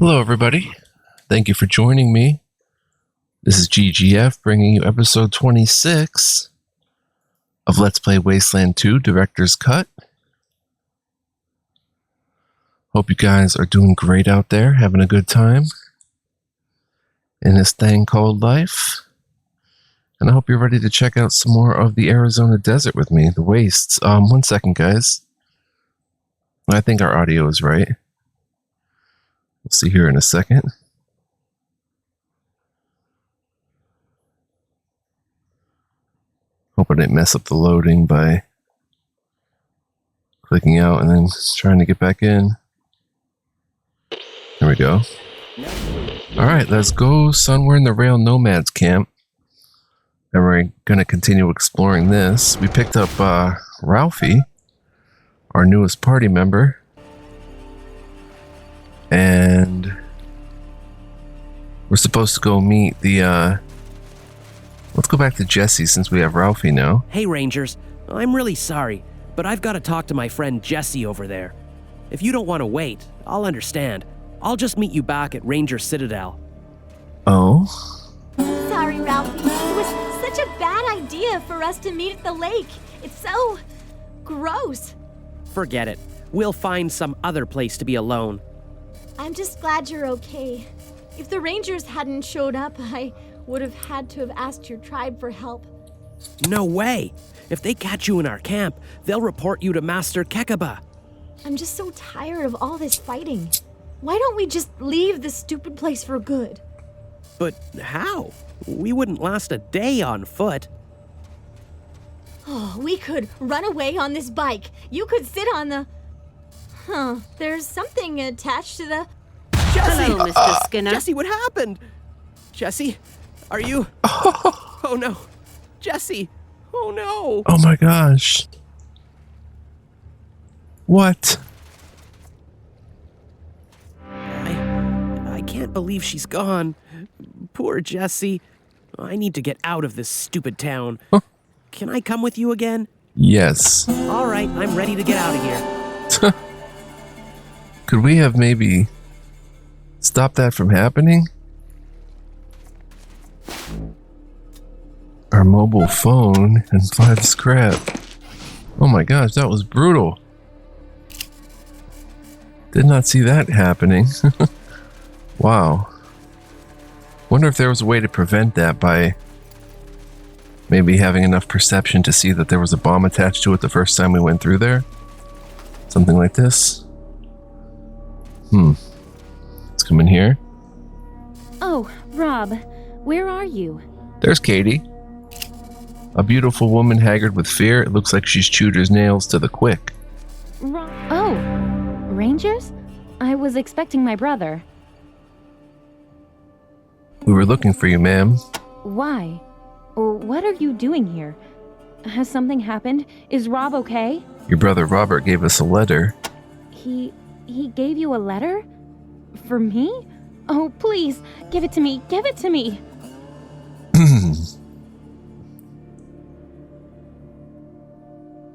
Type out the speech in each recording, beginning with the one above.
Hello, everybody. Thank you for joining me. This is GGF bringing you episode 26 of Let's Play Wasteland 2 Director's Cut. Hope you guys are doing great out there, having a good time in this thing called life. And I hope you're ready to check out some more of the Arizona desert with me, the wastes. One second, guys. I think our audio is right. We'll see here in a second. Hope I didn't mess up the loading by clicking out and then trying to get back in. There we go. Alright, let's go, son. We're in the Rail Nomads camp. And we're going to continue exploring this. We picked up Ralphie, our newest party member. And we're supposed to go meet the, let's go back to Jesse since we have Ralphie now. Hey Rangers, I'm really sorry, but I've got to talk to my friend Jesse over there. If you don't want to wait, I'll understand. I'll just meet you back at Ranger Citadel. Oh? Sorry, Ralphie. It was such a bad idea for us to meet at the lake. It's so gross. Forget it. We'll find some other place to be alone. I'm just glad you're okay. If the Rangers hadn't showed up, I would have had to have asked your tribe for help. No way! If they catch you in our camp, they'll report you to Master Kekaba. I'm just so tired of all this fighting. Why don't we just leave this stupid place for good? But how? We wouldn't last a day on foot. Oh, we could run away on this bike. You could sit on the... there's something attached to the... Jesse! Hello, Mr. Skinner. Jesse, what happened? Jesse, are you... Oh no. Jesse! Oh no! Oh my gosh. What? I can't believe she's gone. Poor Jesse. I need to get out of this stupid town. Huh? Can I come with you again? Yes. All right, I'm ready to get out of here. Could we have maybe stopped that from happening? Our mobile phone and 5 scrap. Oh my gosh, that was brutal. Did not see that happening. Wow. Wonder if there was a way to prevent that by maybe having enough perception to see that there was a bomb attached to it the first time we went through there. Something like this. Let's come in here. Oh, Rob, where are you? There's Katie. A beautiful woman haggard with fear. It looks like she's chewed her nails to the quick. Oh, Rangers? I was expecting my brother. We were looking for you, ma'am. Why? What are you doing here? Has something happened? Is Rob okay? Your brother Robert gave us a letter. He gave you a letter? For me? Oh, please, give it to me. Give it to me.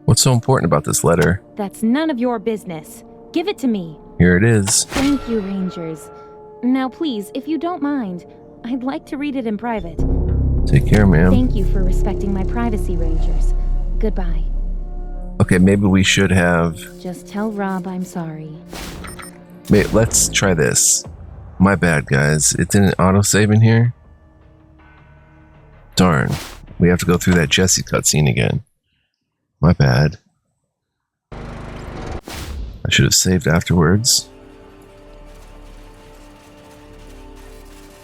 What's so important about this letter? That's none of your business. Give it to me. Here it is. Thank you, Rangers. Now, please, if you don't mind, I'd like to read it in private. Take care, ma'am. Thank you for respecting my privacy, Rangers. Goodbye. Okay, maybe we should have... Just tell Rob I'm sorry. Wait, let's try this. My bad, guys. It didn't autosave in here? Darn. We have to go through that Jesse cutscene again. My bad. I should have saved afterwards.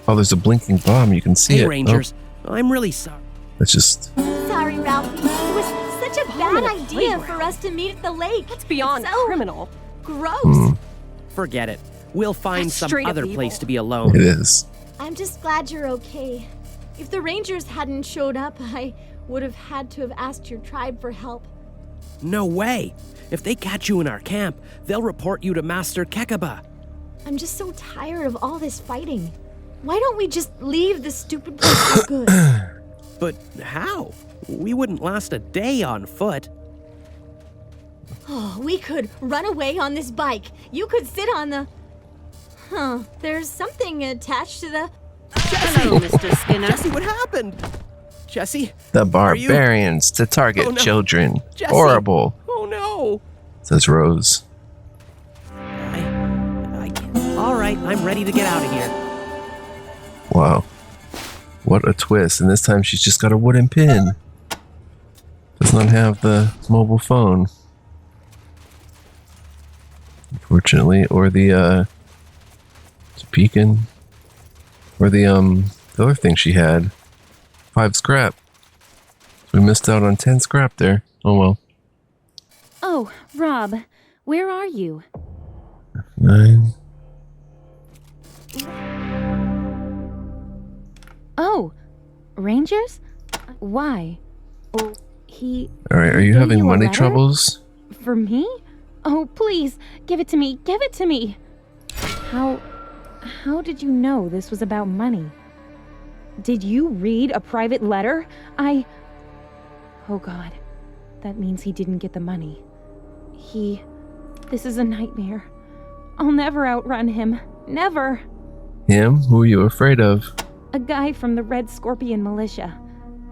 Oh, there's a blinking bomb. You can see it. Hey Rangers, I'm really sorry. Let's just... Sorry, Ralphie. It was such a bad idea for us to meet at the lake. That's beyond It's so criminal. gross. Forget it. We'll find That's some straight up other evil. place to be alone. It is. I'm just glad you're okay. If the Rangers hadn't showed up, I would have had to have asked your tribe for help. No way. If they catch you in our camp, they'll report you to Master Kekaba. I'm just so tired of all this fighting. Why don't we just leave this stupid place for good? But how? We wouldn't last a day on foot. Oh, we could run away on this bike. You could sit on the... Huh, there's something attached to the... Hello, Mr. Skinner. Jesse, what happened? Jesse? The Are you- barbarians to target Oh, no. children. Jesse. Horrible, Oh no. says Rose. I can't. All right, I'm ready to get out of here. Wow. What a twist. And this time she's just got a wooden pin. Does not have the mobile phone. Unfortunately. Or the Topekans. Or the other thing she had. 5 scrap. We missed out on 10 scrap there. Oh well. Oh, Rob, where are you? 9. Oh, Rangers? Why? Oh, Alright, are you gave having you a money letter? troubles? For me? Oh, please, give it to me. Give it to me. How did you know this was about money? Did you read a private letter? Oh God, that means he didn't get the money. This is a nightmare. I'll never outrun him. Never. Him? Who are you afraid of? A guy from the Red Scorpion militia.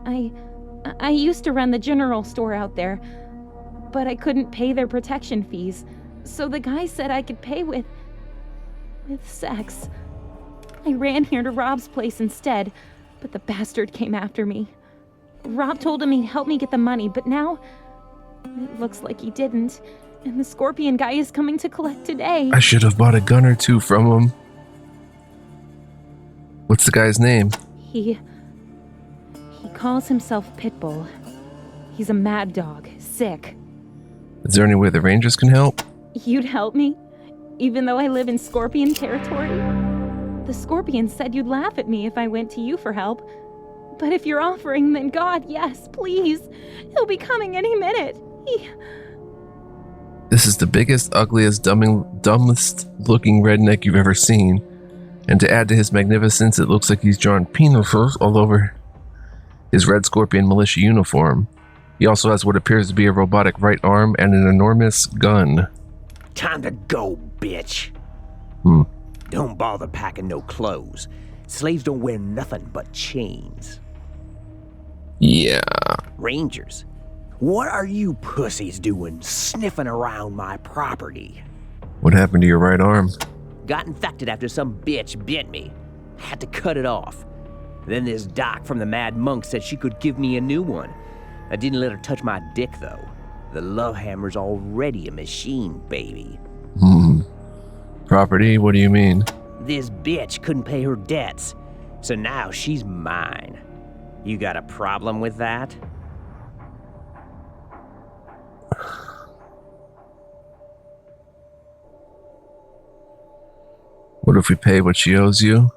I used to run the general store out there, but I couldn't pay their protection fees, so the guy said I could pay with sex. I ran here to Rob's place instead, but the bastard came after me. Rob told him he'd help me get the money, but now it looks like he didn't, and the Scorpion guy is coming to collect today. I should have bought a gun or two from him. What's the guy's name? He calls himself Pitbull. He's a mad dog, sick. Is there any way the Rangers can help? You'd help me? Even though I live in Scorpion territory? The Scorpion said you'd laugh at me if I went to you for help. But if you're offering, then God, yes, please. He'll be coming any minute. This is the biggest, ugliest, dumbest looking redneck you've ever seen. And to add to his magnificence, it looks like he's drawn penises all over his Red Scorpion militia uniform. He also has what appears to be a robotic right arm and an enormous gun. Time to go, bitch. Don't bother packing no clothes. Slaves don't wear nothing but chains. Yeah. Rangers, what are you pussies doing sniffing around my property? What happened to your right arm? Got infected after some bitch bit me. Had to cut it off. Then this doc from the Mad Monk said she could give me a new one. I didn't let her touch my dick, though. The love hammer's already a machine, baby. Property? What do you mean? This bitch couldn't pay her debts, so now she's mine. You got a problem with that? What if we pay what she owes you?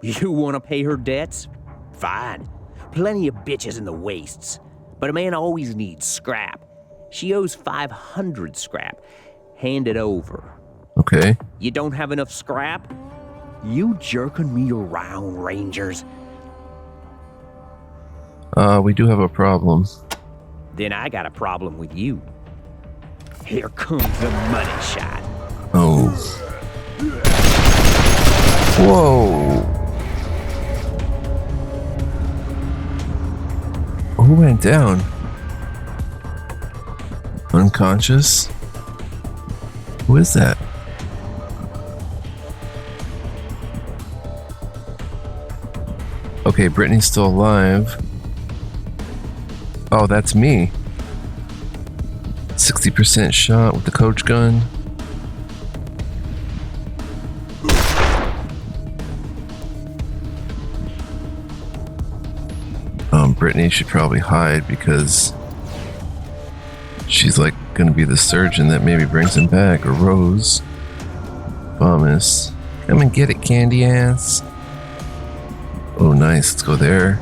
You want to pay her debts? Fine. Plenty of bitches in the wastes. But a man always needs scrap. She owes 500 scrap. Hand it over. Okay. You don't have enough scrap? You jerking me around, Rangers? We do have a problem. Then I got a problem with you. Here comes the money shot. Oh. Whoa. Who went down? Unconscious? Who is that? Okay, Brittany's still alive. Oh, that's me. 60% shot with the coach gun. Brittany should probably hide because she's like gonna be the surgeon that maybe brings him back, or Rose. Thomas. Come and get it, candy ass. Oh, nice. Let's go there.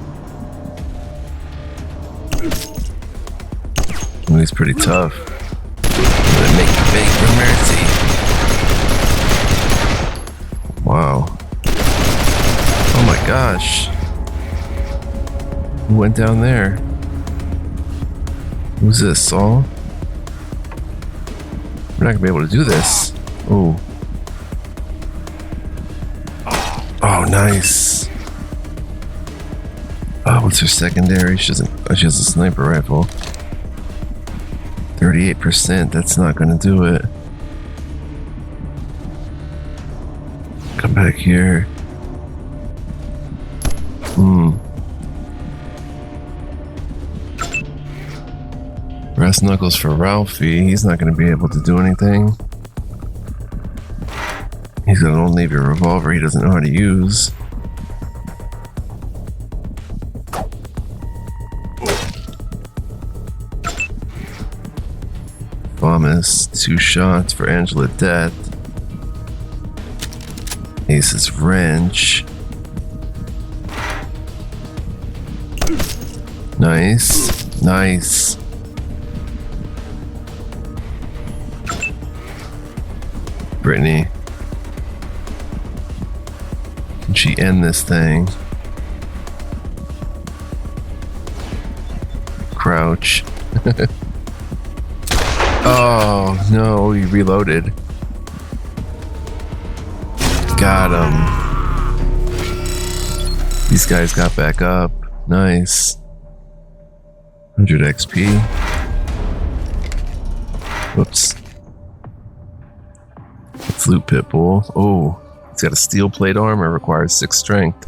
Oh, he's pretty tough. I'm gonna make you beg for mercy. Wow. Oh my gosh. Who went down there? Who's this, Saul? We're not gonna be able to do this. Oh. Oh, nice. Oh, what's her secondary? She doesn't. Oh, she has a sniper rifle. 38%. That's not going to do it. Come back here. Brass knuckles for Ralphie. He's not going to be able to do anything. He's got an old Navy revolver he doesn't know how to use. Thomas, 2 shots for Angela Death. Ace's wrench. Nice. Nice. Brittany. Can she end this thing? Crouch. Oh, no, he reloaded. Got him. These guys got back up. Nice. 100 XP. Whoops. Flute Pitbull. Oh, he's got a steel plate armor, requires 6 strength.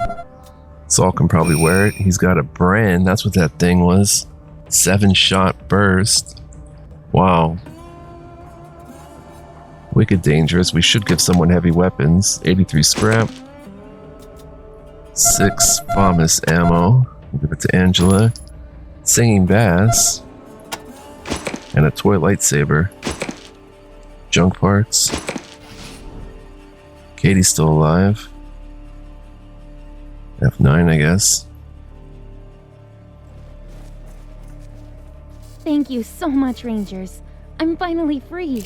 Saul can probably wear it. He's got a brand. That's what that thing was. 7-shot burst. Wow. Wicked dangerous. We should give someone heavy weapons. 83 scrap. 6 FAMAS ammo. We'll give it to Angela. Singing bass. And a toy lightsaber. Junk parts. Katie's still alive. F9, I guess. Thank you so much, Rangers. I'm finally free.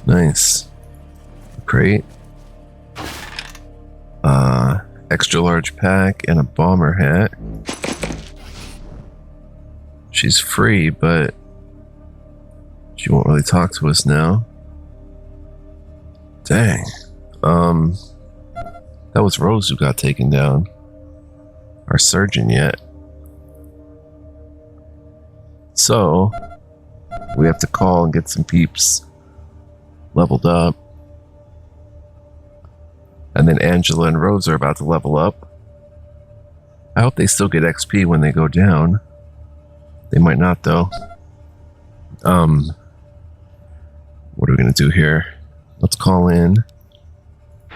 Nice. Crate. Extra large pack and a bomber hat. She's free, but she won't really talk to us now. Dang. That was Rose who got taken down. Our surgeon yet. So, we have to call and get some peeps leveled up. And then Angela and Rose are about to level up. I hope they still get XP when they go down. They might not, though. What are we going to do here? Let's call in.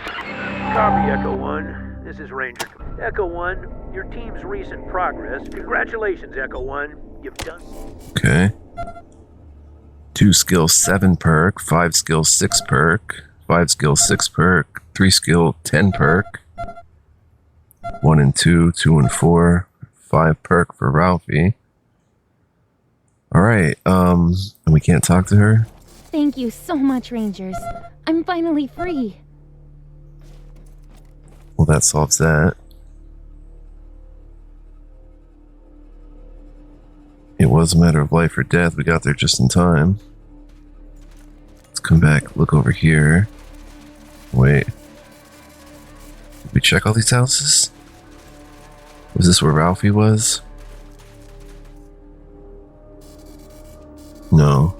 Copy, Echo 1. This is Ranger. Echo 1, your team's recent progress. Congratulations, Echo 1. You've done... Okay. 2 skill 7 perk, 5 skill 6 perk, 5 skill 6 perk, 3 skill 10 perk, 1 and 2, 2 and 4, 5 perk for Ralphie. Alright, and we can't talk to her? Thank you so much, Rangers. I'm finally free. Well, that solves that. It was a matter of life or death. We got there just in time. Let's come back, look over here. Wait. Did we check all these houses? Was this where Ralphie was? No.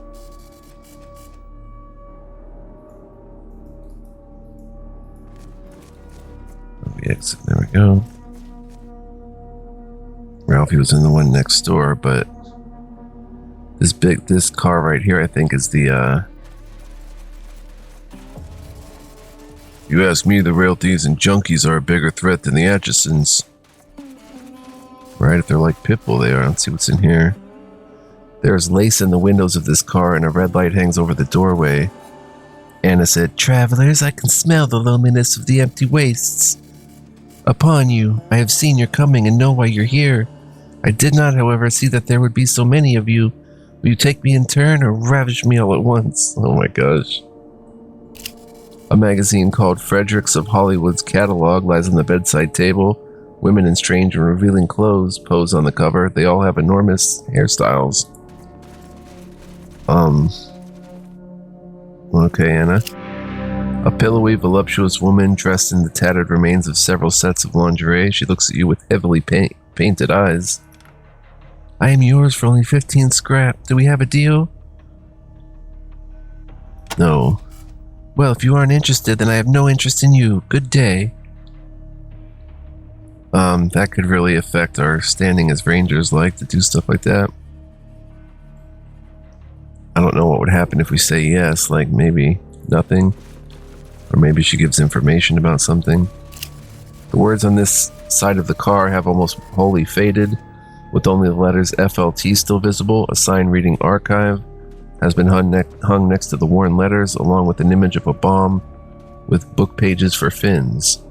We exit. There we go. Ralphie was in the one next door, but this car right here, I think, is the you ask me, the rail thieves and junkies are a bigger threat than the Atchisons. Right? If they're like Pitbull, they are. Let's see what's in here. There's lace in the windows of this car, and a red light hangs over the doorway. Anna said, "Travelers, I can smell the loneliness of the empty wastes. Upon you, I have seen your coming and know why you're here. I did not, however, see that there would be so many of you. Will you take me in turn or ravish me all at once?" Oh my gosh. A magazine called Fredericks of Hollywood's catalog lies on the bedside table. Women in strange and revealing clothes pose on the cover. They all have enormous hairstyles. Okay, Anna. A pillowy, voluptuous woman dressed in the tattered remains of several sets of lingerie. She looks at you with heavily painted eyes. I am yours for only 15 scrap. Do we have a deal? No. Well, if you aren't interested, then I have no interest in you. Good day. That could really affect our standing as rangers, like, to do stuff like that. I don't know what would happen if we say yes, like maybe nothing. Or maybe she gives information about something. The words on this side of the car have almost wholly faded, with only the letters FLT still visible. A sign reading Archive has been hung next to the worn letters, along with an image of a bomb with book pages for fins.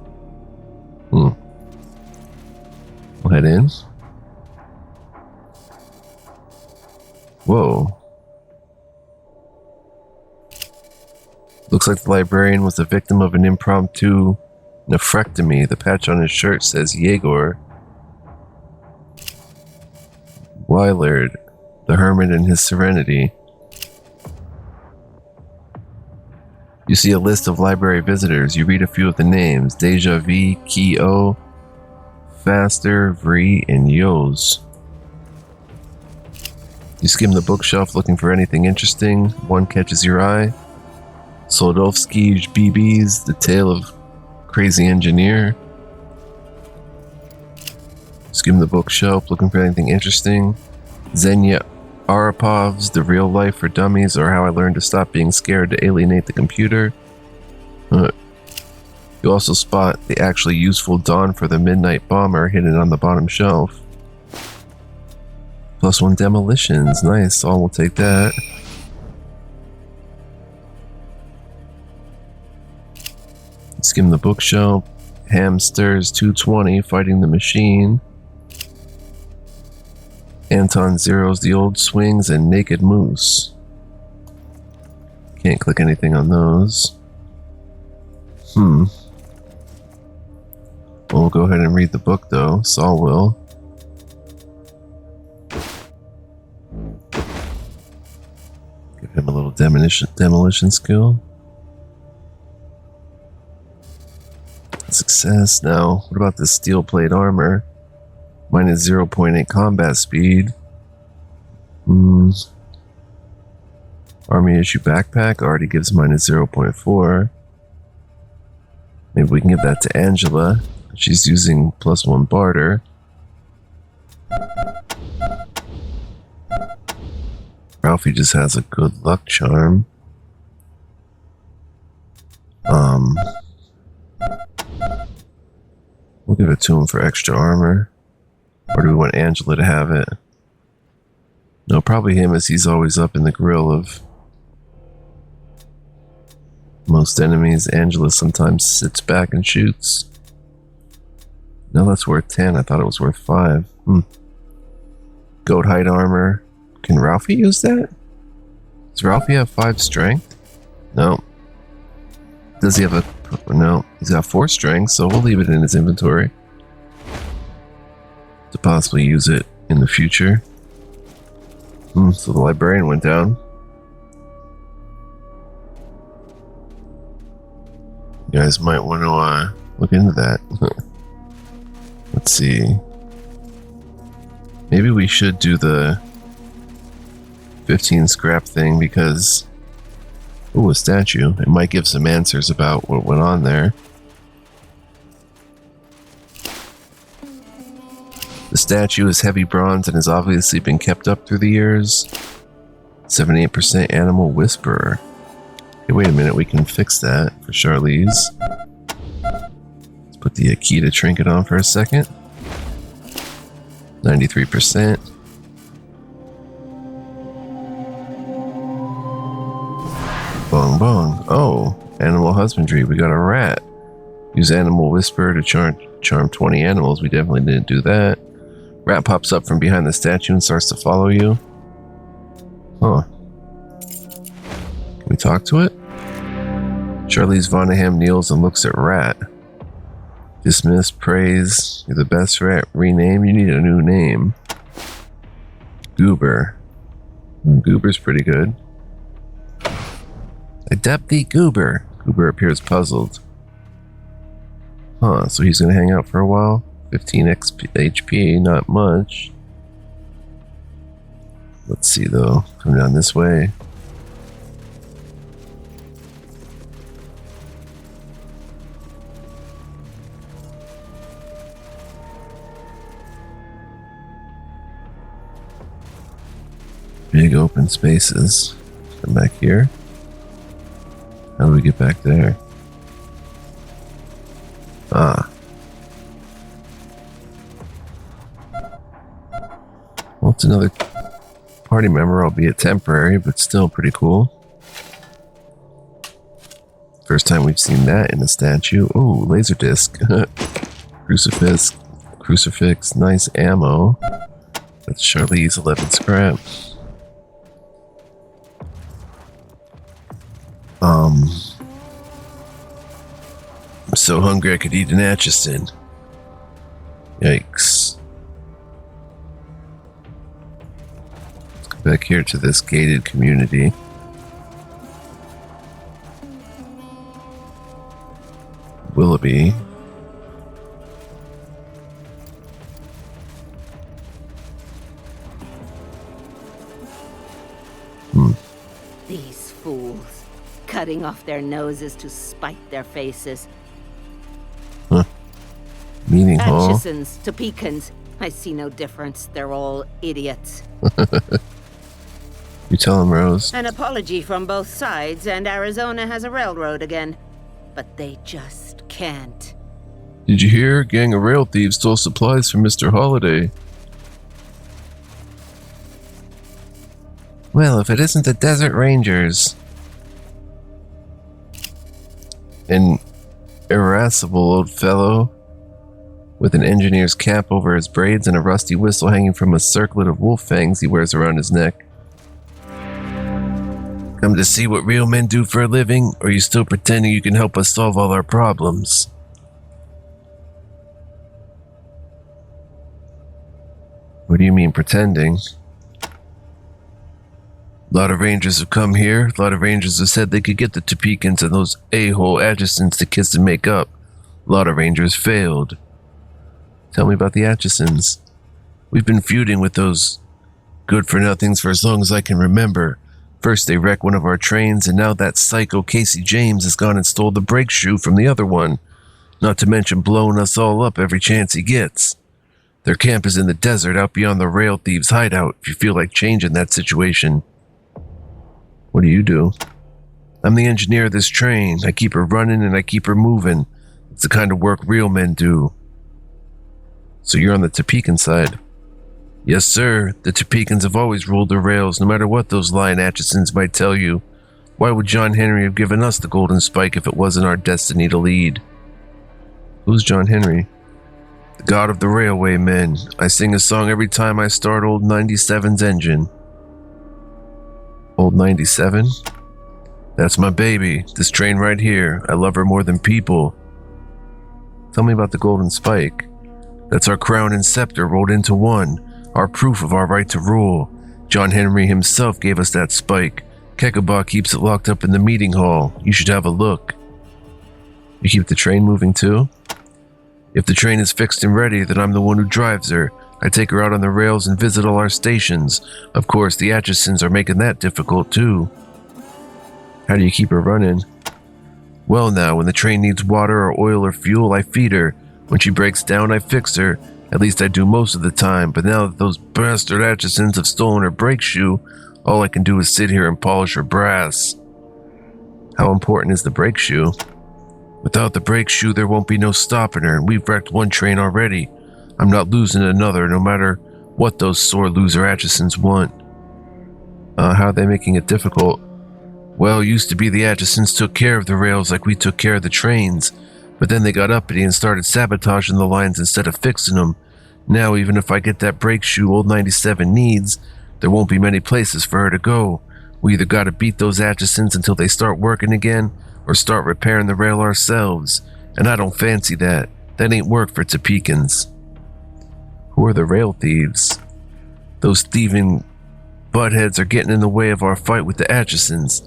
We'll head in. Whoa. Looks like the librarian was the victim of an impromptu nephrectomy. The patch on his shirt says Yegor. Willard, the hermit in his serenity. You see a list of library visitors. You read a few of the names. Deja V, Ki-O, Faster, Vree, and Yoz. You skim the bookshelf looking for anything interesting. One catches your eye. Soldovsky's BB's The Tale of Crazy Engineer. Skim the bookshelf looking for anything interesting. Zenya Arapov's The Real Life for Dummies, or How I Learned to Stop Being Scared to Alienate the Computer. You also spot the actually useful Dawn for the Midnight Bomber hidden on the bottom shelf. +1 demolitions. Nice. We'll take that. Skim the bookshelf. Hamsters 220 Fighting the Machine. Anton Zero's The Old Swings and Naked Moose. Can't click anything on those. We'll go ahead and read the book though. Saul will. Give him a little demolition skill. Success. Now, what about this steel plate armor? Minus 0.8 combat speed. Army issue backpack already gives minus 0.4. Maybe we can give that to Angela. She's using +1 barter. Ralphie just has a good luck charm. We'll give it to him for extra armor. Or do we want Angela to have it? No, probably him, as he's always up in the grill of most enemies. Angela sometimes sits back and shoots. No, that's worth 10. I thought it was worth 5. Goat hide armor. Can Ralphie use that? Does Ralphie have 5 strength? No. Does he have a... No. He's got 4 strength, so we'll leave it in his inventory to possibly use it in the future. So the librarian went down. You guys might want to look into that. Let's see. Maybe we should do the 15 scrap thing because... Ooh, a statue. It might give some answers about what went on there. The statue is heavy bronze and has obviously been kept up through the years. 78% animal whisperer. Okay, wait a minute, we can fix that for Charlize. Let's put the Akita trinket on for a second. 93%. Bong bong. Oh, animal husbandry. We got a rat. Use animal whisper to charm 20 animals. We definitely didn't do that. Rat pops up from behind the statue and starts to follow you. Huh. Can we talk to it? Charlize Vonaham kneels and looks at Rat. Dismiss, praise. You're the best rat. Rename. You need a new name. Goober. Goober's pretty good. Adept the Goober. Cooper appears puzzled. Huh, so he's gonna hang out for a while? 15 HP, not much. Let's see though. Come down this way. Big open spaces. Come back here. How do we get back there? Ah. Well, it's another party member, albeit temporary, but still pretty cool. First time we've seen that in a statue. Oh, laser disc. Crucifix, nice ammo. That's Charlize 11 scrap. I'm so hungry I could eat an Atchison. Yikes. Let's go back here to this gated community. Willoughby. These fools, cutting off their noses to spite their faces. Meeting hall. Atchisons, Topekans, I see no difference. They're all idiots. You tell him, Rose. An apology from both sides, and Arizona has a railroad again. But they just can't. Did you hear? A gang of rail thieves stole supplies from Mr. Holiday. Well, if it isn't the Desert Rangers. An irascible old fellow with an engineer's cap over his braids and a rusty whistle hanging from a circlet of wolf fangs he wears around his neck. Come to see what real men do for a living, or are you still pretending you can help us solve all our problems? What do you mean pretending? A lot of rangers have come here. A lot of rangers have said they could get the Topekans and those a-hole Atchisons to kiss and make up. A lot of rangers failed. Tell me about the Atchisons. We've been feuding with those good-for-nothings for as long as I can remember. First they wrecked one of our trains, and now that psycho Casey James has gone and stole the brake shoe from the other one. Not to mention blowing us all up every chance he gets. Their camp is in the desert out beyond the rail thieves' hideout if you feel like changing that situation. What do you do? I'm the engineer of this train. I keep her running and I keep her moving. It's the kind of work real men do. So you're on the Topekan side. Yes, sir. The Topekans have always ruled the rails, no matter what those lying Atchisons might tell you. Why would John Henry have given us the golden spike if it wasn't our destiny to lead? Who's John Henry? The god of the railway men. I sing a song every time I start old 97's engine. Old 97? That's my baby. This train right here. I love her more than people. Tell me about the golden spike. That's our crown and scepter rolled into one. Our proof of our right to rule. John Henry himself gave us that spike. Kekaba keeps it locked up in the meeting hall. You should have a look. You keep the train moving too? If the train is fixed and ready, then I'm the one who drives her. I take her out on the rails and visit all our stations. Of course, the Atchisons are making that difficult too. How do you keep her running? Well now, when the train needs water or oil or fuel, I feed her. When she breaks down, I fix her. At least I do most of the time, but now that those bastard Atchisons have stolen her brake shoe, all I can do is sit here and polish her brass. How important is the brake shoe? Without the brake shoe, there won't be no stopping her, and we've wrecked one train already. I'm not losing another, no matter what those sore loser Atchisons want. How are they making it difficult? Well, it used to be the Atchisons took care of the rails like we took care of the trains, but then they got uppity and started sabotaging the lines instead of fixing them. Now, even if I get that brake shoe old 97 needs, there won't be many places for her to go. We either gotta beat those Atchisons until they start working again, or start repairing the rail ourselves, and I don't fancy that. That ain't work for Topekans. Who are the rail thieves? Those thieving buttheads are getting in the way of our fight with the Atchisons.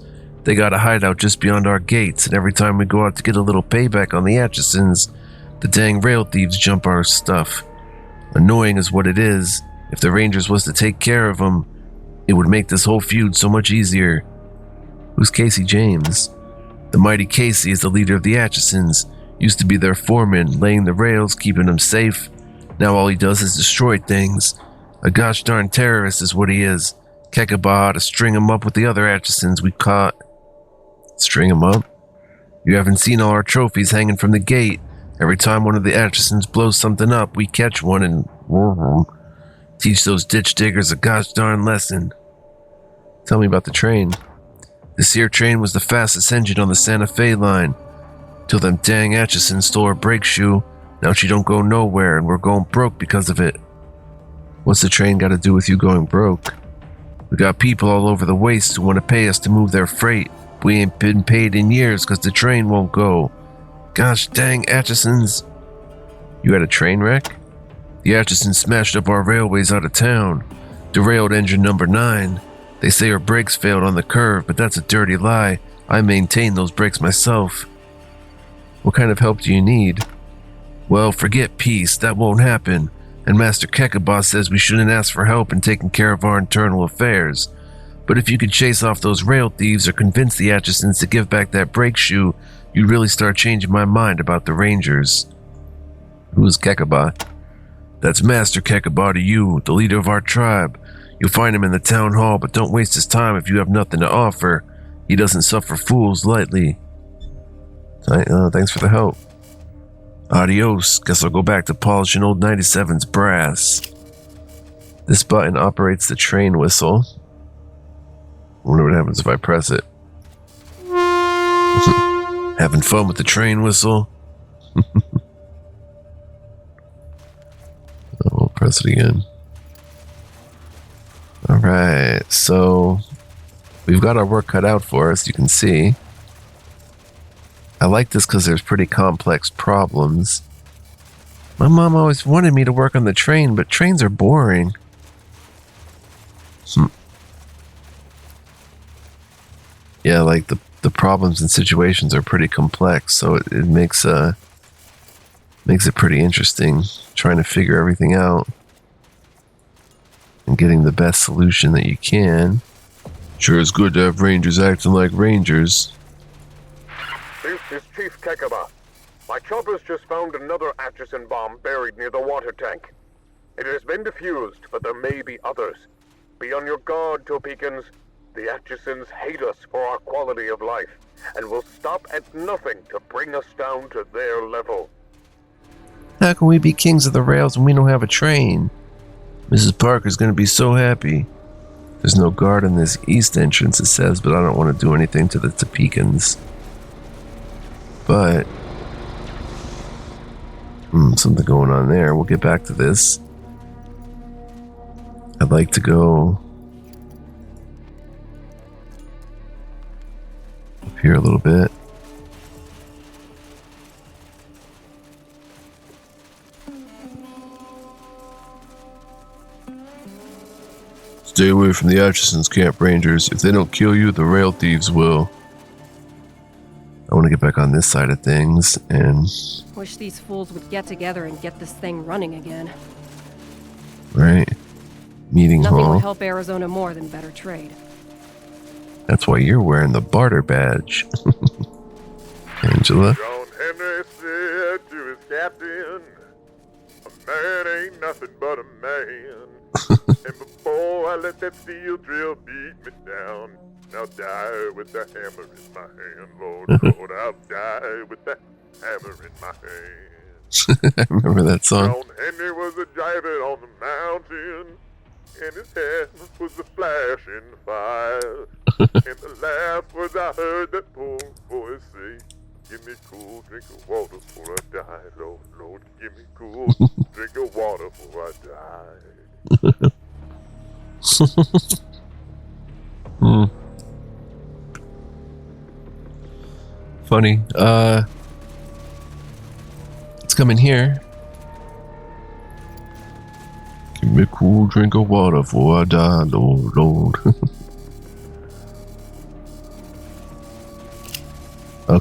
They got a hideout just beyond our gates, and every time we go out to get a little payback on the Atchisons, the dang rail thieves jump our stuff. Annoying is what it is. If the Rangers was to take care of them, it would make this whole feud so much easier. Who's Casey James? The mighty Casey is the leader of the Atchisons. Used to be their foreman, laying the rails, keeping them safe. Now all he does is destroy things. A gosh darn terrorist is what he is. Kekaba to string him up with the other Atchisons we caught. String him up? You haven't seen all our trophies hanging from the gate. Every time one of the Atchisons blows something up, we catch one and teach those ditch diggers a gosh darn lesson. Tell me about the train. This here train was the fastest engine on the Santa Fe line. Till them dang Atchisons stole her brake shoe. Now she don't go nowhere and we're going broke because of it. What's the train got to do with you going broke? We got people all over the waste who want to pay us to move their freight. We ain't been paid in years because the train won't go. Gosh dang Atchisons. You had a train wreck? The Atchisons smashed up our railways out of town. Derailed engine number 9. They say her brakes failed on the curve, but that's a dirty lie. I maintain those brakes myself. What kind of help do you need? Well, forget peace, that won't happen. And Master Kekaba says we shouldn't ask for help in taking care of our internal affairs. But if you could chase off those rail thieves or convince the Atchisons to give back that brake shoe, you'd really start changing my mind about the Rangers. Who's Kekaba? That's Master Kekaba to you, the leader of our tribe. You'll find him in the town hall, but don't waste his time if you have nothing to offer. He doesn't suffer fools lightly. Thanks for the help. Adios. Guess I'll go back to polishing old 97's brass. This button operates the train whistle. I wonder what happens if I press it. Having fun with the train whistle? I'll press it again. Alright, so we've got our work cut out for us, you can see. I like this because there's pretty complex problems. My mom always wanted me to work on the train, but trains are boring. Yeah, like the problems and situations are pretty complex, so it makes it pretty interesting trying to figure everything out and getting the best solution that you can. Sure is good to have Rangers acting like Rangers. This is Chief Kekaba. My choppers just found another Atchison bomb buried near the water tank. It has been defused, but there may be others. Be on your guard, Topekans. The Atchisons hate us for our quality of life, and will stop at nothing to bring us down to their level. How can we be kings of the rails when we don't have a train? Mrs. Parker's gonna be so happy. There's no guard in this east entrance, it says, but I don't want to do anything to the Topekans. But something going on there. We'll get back to this. I'd like to go up here a little bit. Stay away from the Atchisons, Camp Rangers. If they don't kill you, the rail thieves will. I want to get back on this side of things and... Wish these fools would get together and get this thing running again. Right. Meeting Nothing hall. would help Arizona more than better trade. That's why you're wearing the barter badge. Angela. John Henry said to his captain, a man ain't nothing but a man. And before I let that steel drill beat me down, I'll die with the hammer in my hand, Lord, Lord, I'll die with the hammer in my hand. I remember that song. John Henry was a driving on the mountain, and his hand was a flashing fire. And the last words I heard that poor voice say, give me cool drink of water before I die, Lord, Lord, give me cool drink of water before I die. Funny. Let's come in here. Give me a cool drink of water before I die, Lord, Lord.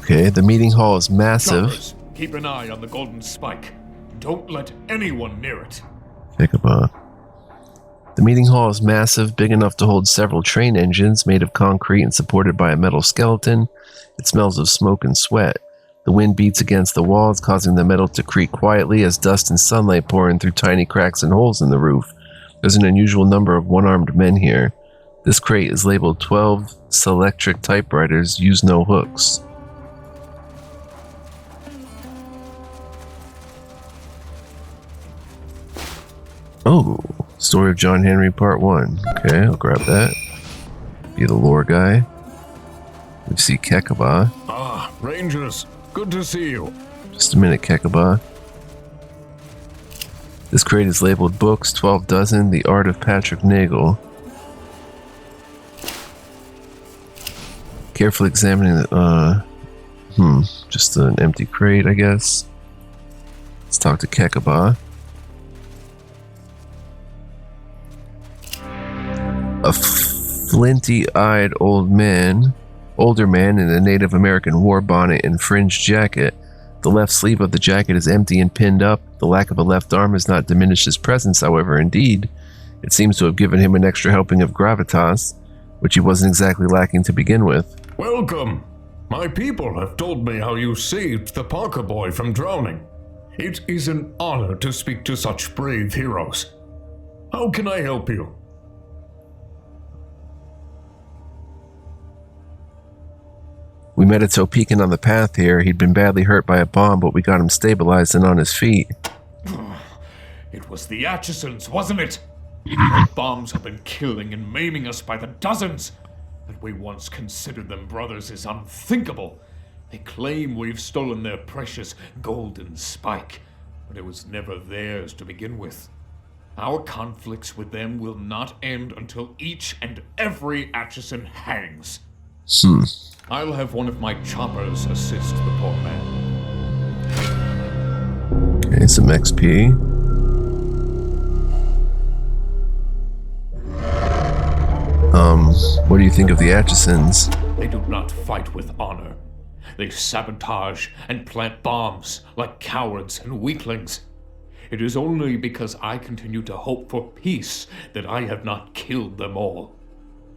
Okay, the meeting hall is massive. Choppers, keep an eye on the golden spike. Don't let anyone near it. Kekaba. The meeting hall is massive, big enough to hold several train engines made of concrete and supported by a metal skeleton. It smells of smoke and sweat. The wind beats against the walls, causing the metal to creak quietly as dust and sunlight pour in through tiny cracks and holes in the roof. There's an unusual number of one-armed men here. This crate is labeled 12 Selectric typewriters, use no hooks. Oh, Story of John Henry Part 1. Okay, I'll grab that. Be the lore guy. We see Kekaba. Ah, Rangers, good to see you. Just a minute, Kekaba. This crate is labeled Books, 12 dozen, The Art of Patrick Nagel. Carefully examining just an empty crate, I guess. Let's talk to Kekaba. A flinty-eyed older man in a Native American war bonnet and fringed jacket. The left sleeve of the jacket is empty and pinned up. The lack of a left arm has not diminished his presence, however. Indeed, it seems to have given him an extra helping of gravitas, which he wasn't exactly lacking to begin with. Welcome. My people have told me how you saved the Parker boy from drowning. It is an honor to speak to such brave heroes. How can I help you? We met a Topekan on the path here. He'd been badly hurt by a bomb, but we got him stabilized and on his feet. It was the Atchisons, wasn't it? Their bombs have been killing and maiming us by the dozens. That we once considered them brothers is unthinkable. They claim we've stolen their precious golden spike, but it was never theirs to begin with. Our conflicts with them will not end until each and every Atchison hangs. I'll have one of my choppers assist the poor man. Okay, some XP. What do you think of the Atchisons? They do not fight with honor. They sabotage and plant bombs like cowards and weaklings. It is only because I continue to hope for peace that I have not killed them all.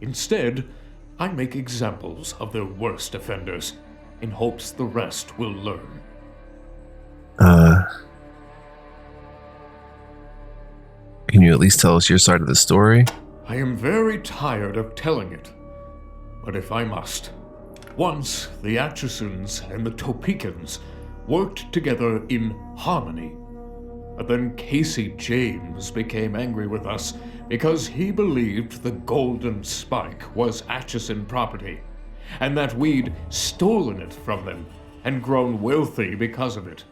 Instead, I make examples of their worst offenders, in hopes the rest will learn. Can you at least tell us your side of the story? I am very tired of telling it, but if I must. Once, the Atchisons and the Topekans worked together in harmony. But then Casey James became angry with us because he believed the golden spike was Atchison property, and that we'd stolen it from them and grown wealthy because of it.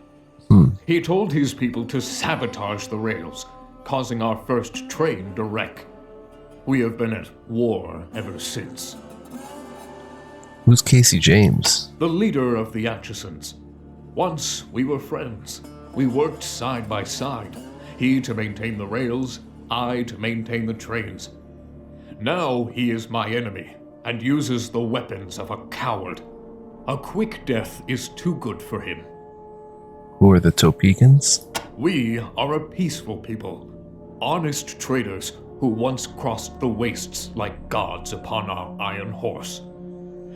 He told his people to sabotage the rails, causing our first train to wreck. We have been at war ever since. Who's Casey James? The leader of the Atchisons. Once we were friends. We worked side by side. He to maintain the rails, I to maintain the trains. Now he is my enemy and uses the weapons of a coward. A quick death is too good for him. Who are the Topekans? We are a peaceful people, honest traders who once crossed the wastes like gods upon our iron horse.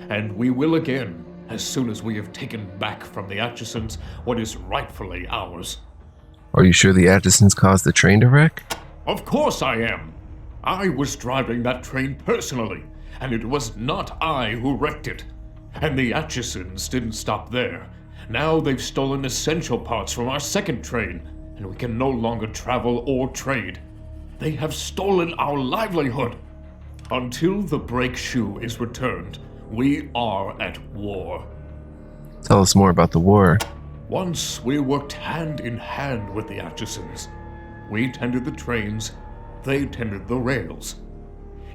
And we will again, as soon as we have taken back from the Atchisons what is rightfully ours. Are you sure the Atchisons caused the train to wreck? Of course I am. I was driving that train personally, and it was not I who wrecked it. And the Atchisons didn't stop there. Now they've stolen essential parts from our second train, and we can no longer travel or trade. They have stolen our livelihood. Until the brake shoe is returned, we are at war. Tell us more about the war. Once we worked hand in hand with the Atchisons. We tended the trains, they tended the rails.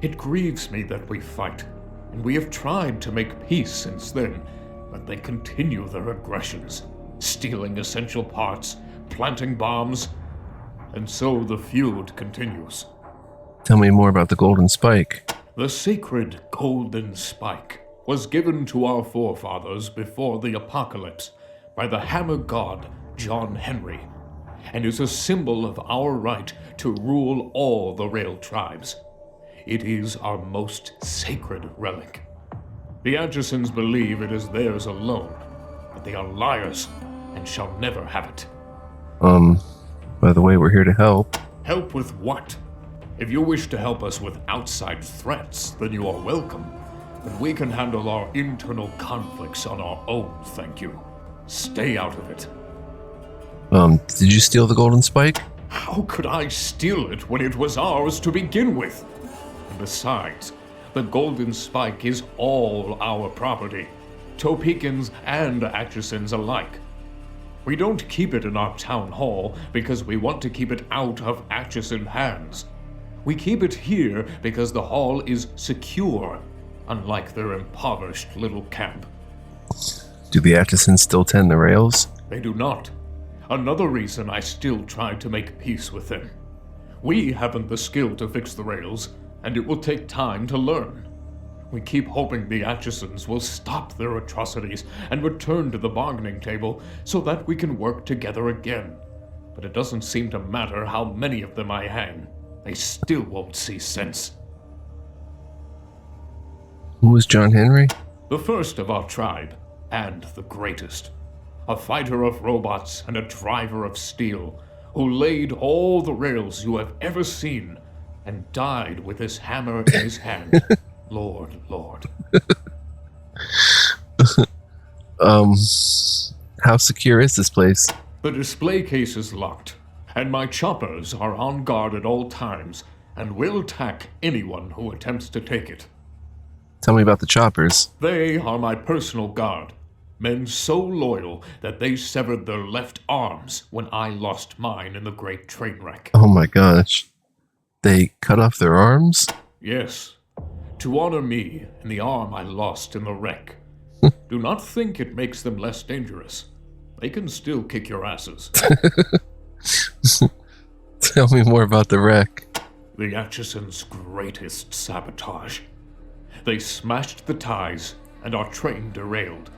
It grieves me that we fight, and we have tried to make peace since then, but they continue their aggressions, stealing essential parts, planting bombs, and so the feud continues. Tell me more about the golden spike. The sacred golden spike was given to our forefathers before the apocalypse by the hammer god John Henry, and is a symbol of our right to rule all the rail tribes. It is our most sacred relic. The Atchisons believe it is theirs alone, but they are liars and shall never have it. By the way, we're here to help. Help with what? If you wish to help us with outside threats, then you are welcome. But we can handle our internal conflicts on our own, thank you. Stay out of it. Did you steal the golden spike? How could I steal it when it was ours to begin with? And besides, the golden spike is all our property, Topekans and Atchisons alike. We don't keep it in our town hall because we want to keep it out of Atchison hands. We keep it here because the hall is secure, unlike their impoverished little camp. Do the Atchisons still tend the rails? They do not. Another reason I still try to make peace with them. We haven't the skill to fix the rails, and it will take time to learn. We keep hoping the Atchisons will stop their atrocities and return to the bargaining table so that we can work together again. But it doesn't seem to matter how many of them I hang. They still won't see sense. Who was John Henry? The first of our tribe, and the greatest. A fighter of robots and a driver of steel, who laid all the rails you have ever seen, and died with his hammer in his hand. Lord. How secure is this place? The display case is locked, and my choppers are on guard at all times, and will attack anyone who attempts to take it. Tell me about the choppers. They are my personal guard. Men so loyal that they severed their left arms when I lost mine in the great train wreck. Oh my gosh. They cut off their arms? Yes. To honor me and the arm I lost in the wreck. Do not think it makes them less dangerous. They can still kick your asses. Tell me more about the wreck. The Atchisons' greatest sabotage. They smashed the ties, and our train derailed.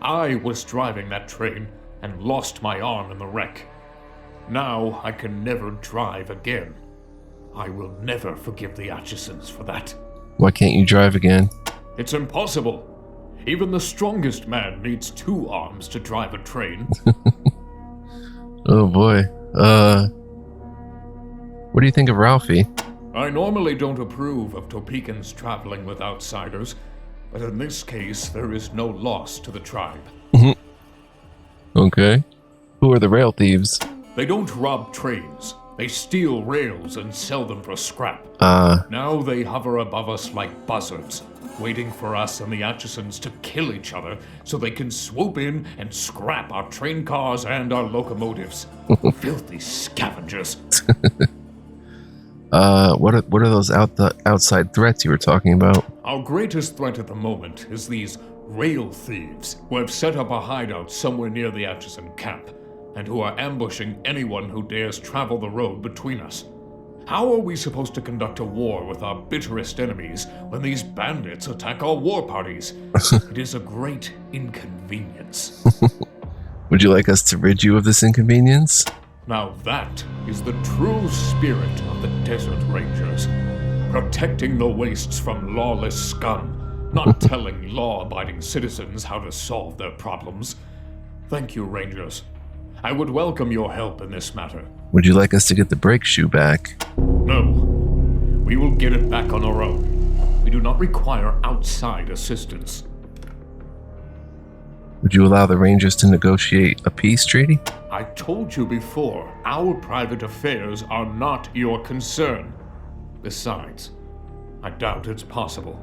I was driving that train and lost my arm in the wreck. Now I can never drive again. I will never forgive the Atchisons for that. Why can't you drive again? It's impossible. Even the strongest man needs 2 arms to drive a train. Oh boy. What do you think of Ralphie? I normally don't approve of Topekans traveling with outsiders, but in this case, there is no loss to the tribe. Okay. Who are the rail thieves? They don't rob trains. They steal rails and sell them for scrap. Now they hover above us like buzzards, waiting for us and the Atchisons to kill each other so they can swoop in and scrap our train cars and our locomotives. Filthy scavengers. What are those outside threats you were talking about? Our greatest threat at the moment is these rail thieves who have set up a hideout somewhere near the Atchison camp, and who are ambushing anyone who dares travel the road between us. How are we supposed to conduct a war with our bitterest enemies when these bandits attack our war parties? It is a great inconvenience. Would you like us to rid you of this inconvenience? Now that is the true spirit of the Desert Rangers. Protecting the wastes from lawless scum, not telling law-abiding citizens how to solve their problems. Thank you, Rangers. I would welcome your help in this matter. Would you like us to get the brake shoe back? No. We will get it back on our own. We do not require outside assistance. Would you allow the Rangers to negotiate a peace treaty? I told you before, our private affairs are not your concern. Besides, I doubt it's possible.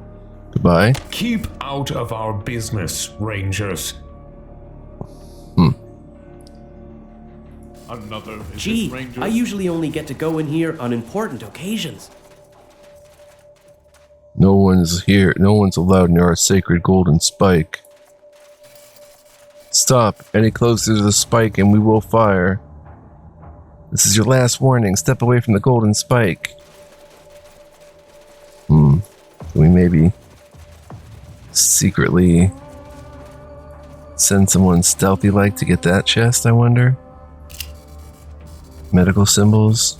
Goodbye. Keep out of our business, Rangers. Another visit, Gee, Rangers. I usually only get to go in here on important occasions. No one's here. No one's allowed near our sacred golden spike. Stop. Any closer to the spike and we will fire. This is your last warning. Step away from the golden spike. We maybe secretly send someone stealthy like to get that chest, I wonder? Medical symbols.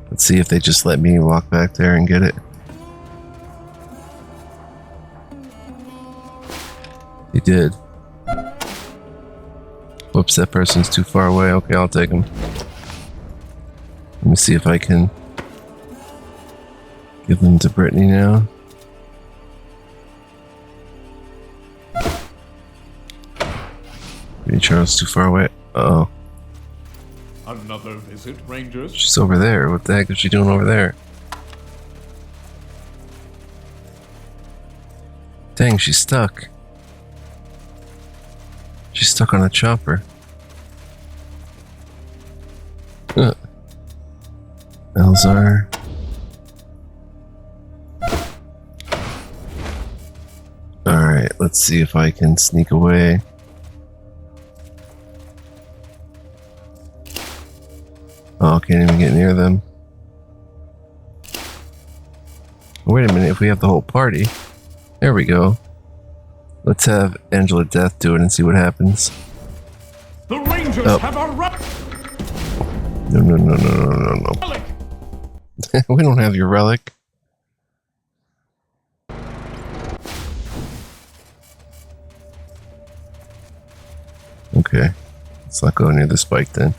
Let's see if they just let me walk back there and get it. They did. Whoops, that person's too far away. Okay, I'll take him. Let me see if I can give them to Brittany now. Brittany Charles too far away. Uh-oh. Another visit, Rangers. She's over there. What the heck is she doing over there? Dang, she's stuck. She's stuck on a chopper. Elzar. Alright, let's see if I can sneak away. Oh, I can't even get near them. Wait a minute, if we have the whole party. There we go. Let's have Angela Death do it and see what happens. The Rangers have a relic. No. We don't have your relic. Okay. Let's not go near the spike then.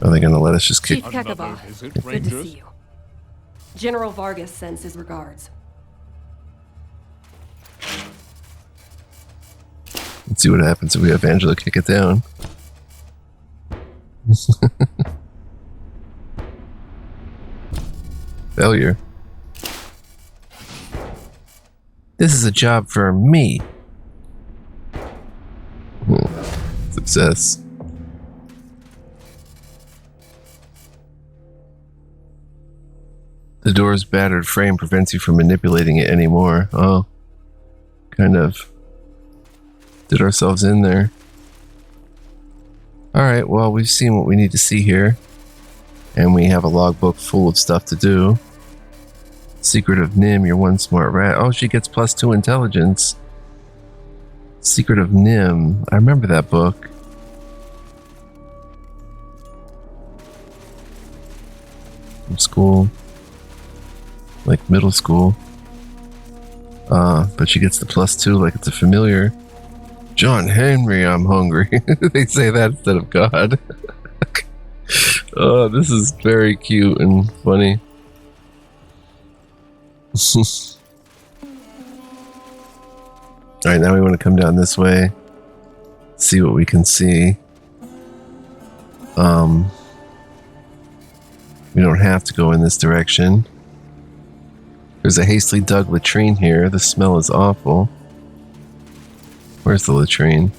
Are they gonna let us just kick? Chief Kekaba, it's good to see you. General Vargas sends his regards. Let's see what happens if we have Angela kick it down. Failure. This is a job for me. Success. The door's battered frame prevents you from manipulating it anymore. Oh. Kind of did ourselves in there. Alright, well, we've seen what we need to see here. And we have a logbook full of stuff to do. Secret of Nim, you're one smart rat. Oh, she gets +2 intelligence. Secret of Nim. I remember that book. From school. Like middle school. But she gets the +2 like it's a familiar. John Henry, I'm hungry. They say that instead of God. Oh, this is very cute and funny. Alright, now we want to come down this way. See what we can see. We don't have to go in this direction. There's a hastily dug latrine here. The smell is awful. Where's the latrine?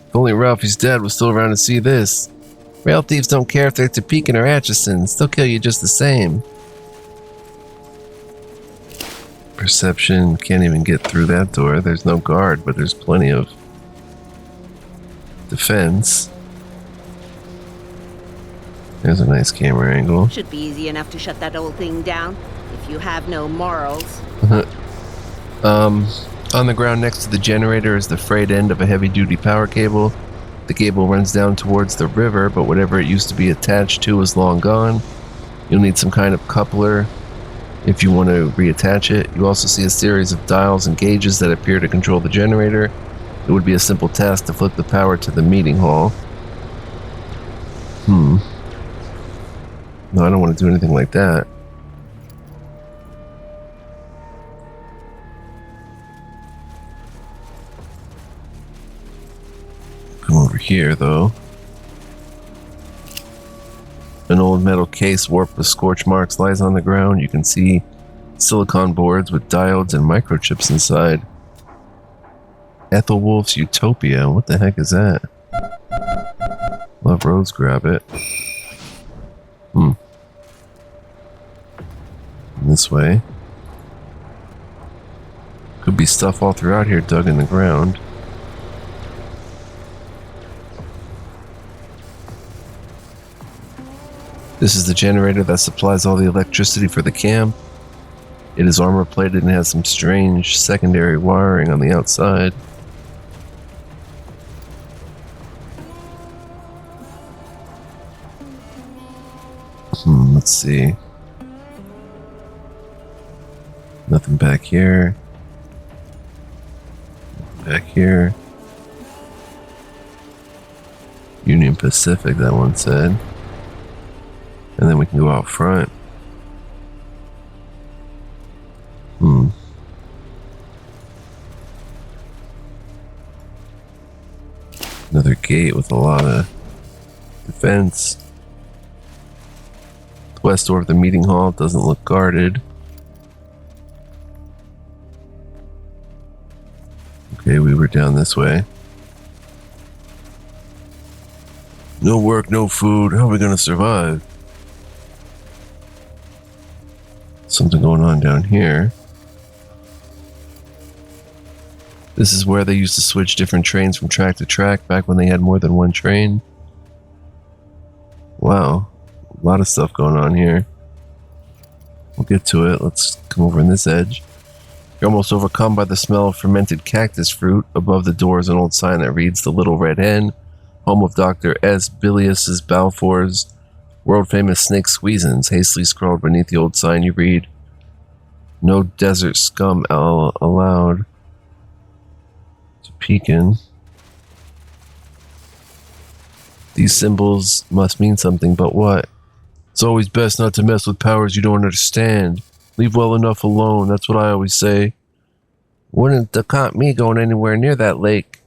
If only Ralphie's dad was still around to see this. Rail thieves don't care if they're Topekan or Atchisons. They'll kill you just the same. Perception. Can't even get through that door. There's no guard, but there's plenty of defense. There's a nice camera angle. Should be easy enough to shut that old thing down if you have no morals. On the ground next to the generator is the frayed end of a heavy-duty power cable. The cable runs down towards the river, but whatever it used to be attached to is long gone. You'll need some kind of coupler if you want to reattach it. You also see a series of dials and gauges that appear to control the generator. It would be a simple task to flip the power to the meeting hall. No, I don't want to do anything like that. Come over here, though. An old metal case warped with scorch marks lies on the ground. You can see silicon boards with diodes and microchips inside. Ethelwolf's Utopia. What the heck is that? Love Rose, grab it. This way. Could be stuff all throughout here dug in the ground. This is the generator that supplies all the electricity for the camp. It is armor plated and has some strange secondary wiring on the outside. Let's see. Nothing back here. Nothing back here. Union Pacific, that one said. And then we can go out front. Another gate with a lot of defense. The west door of the meeting hall doesn't look guarded. Okay, we were down this way. No work, no food. How are we gonna survive? Something going on down here. This is where they used to switch different trains from track to track back when they had more than one train. Wow, a lot of stuff going on here. We'll get to it. Let's come over on this edge. You're almost overcome by the smell of fermented cactus fruit. Above the door is an old sign that reads The Little Red Hen, home of Dr. S. Bilius Balfour's world-famous snake squeezins. Hastily scrawled beneath the old sign you read, No desert scum allowed. Topekans. These symbols must mean something, but what? It's always best not to mess with powers you don't understand. Leave well enough alone, that's what I always say. Wouldn't account me going anywhere near that lake.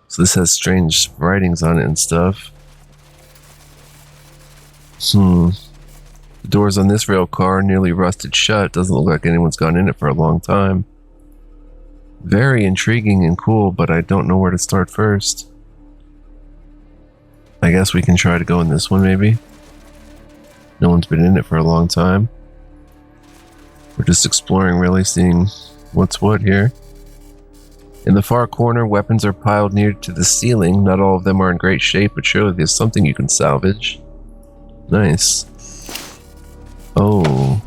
So this has strange writings on it and stuff. The doors on this rail car are nearly rusted shut. Doesn't look like anyone's gone in it for a long time. Very intriguing and cool, but I don't know where to start first. I guess we can try to go in this one, maybe. No one's been in it for a long time. We're just exploring, really, seeing what's what here. In the far corner, weapons are piled near to the ceiling. Not all of them are in great shape, but surely there's something you can salvage. Nice. Oh.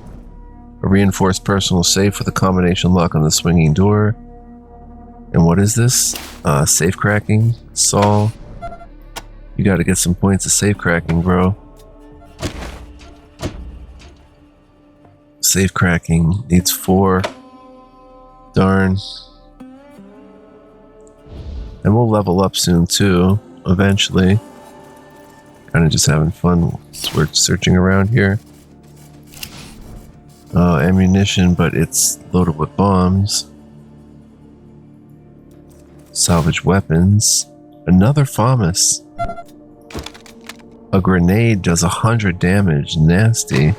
A reinforced personal safe with a combination lock on the swinging door. And what is this? Safe cracking? Saw. You gotta get some points of safe cracking, bro. Safe cracking needs 4. Darn. And we'll level up soon too, eventually. Kind of just having fun searching around here. Ammunition, but it's loaded with bombs. Salvage weapons. Another FAMAS. A grenade does 100 damage. Nasty.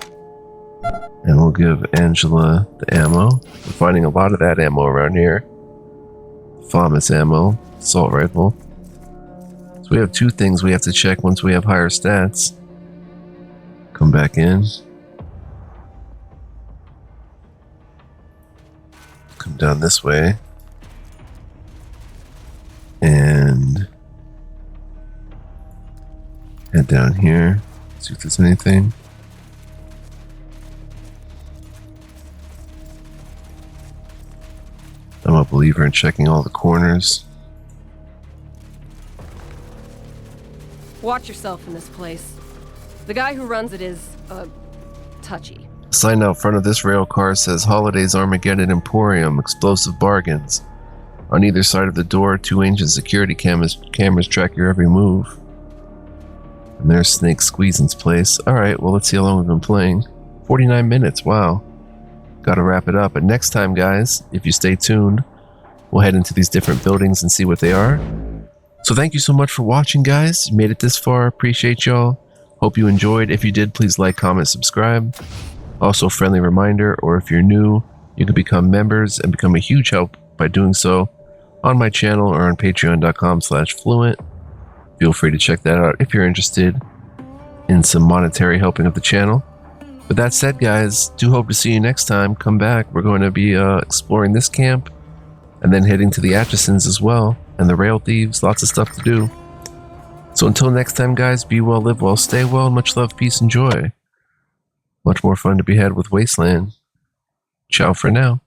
And we'll give Angela the ammo. We're finding a lot of that ammo around here. FAMAS ammo. Assault rifle. So we have 2 things we have to check once we have higher stats. Come back in. Come down this way. And head down here. See if there's anything. I'm a believer in checking all the corners. Watch yourself in this place. The guy who runs it is, touchy. The sign out front of this rail car says Holidays Armageddon Emporium, explosive bargains. On either side of the door, 2 ancient security cameras track your every move. And there's Snake Squeezin's place. Alright, well, let's see how long we've been playing. 49 minutes, wow. Gotta wrap it up. But next time, guys, if you stay tuned, we'll head into these different buildings and see what they are. So thank you so much for watching, guys. You made it this far. Appreciate y'all. Hope you enjoyed. If you did, please like, comment, subscribe. Also, friendly reminder, or if you're new, you can become members and become a huge help by doing so on my channel or on patreon.com/fluent. Feel free to check that out if you're interested in some monetary helping of the channel. With that said, guys, do hope to see you next time. Come back. We're going to be exploring this camp and then heading to the Atchisons as well and the Rail Thieves. Lots of stuff to do. So until next time, guys, be well, live well, stay well, much love, peace, and joy. Much more fun to be had with Wasteland. Ciao for now.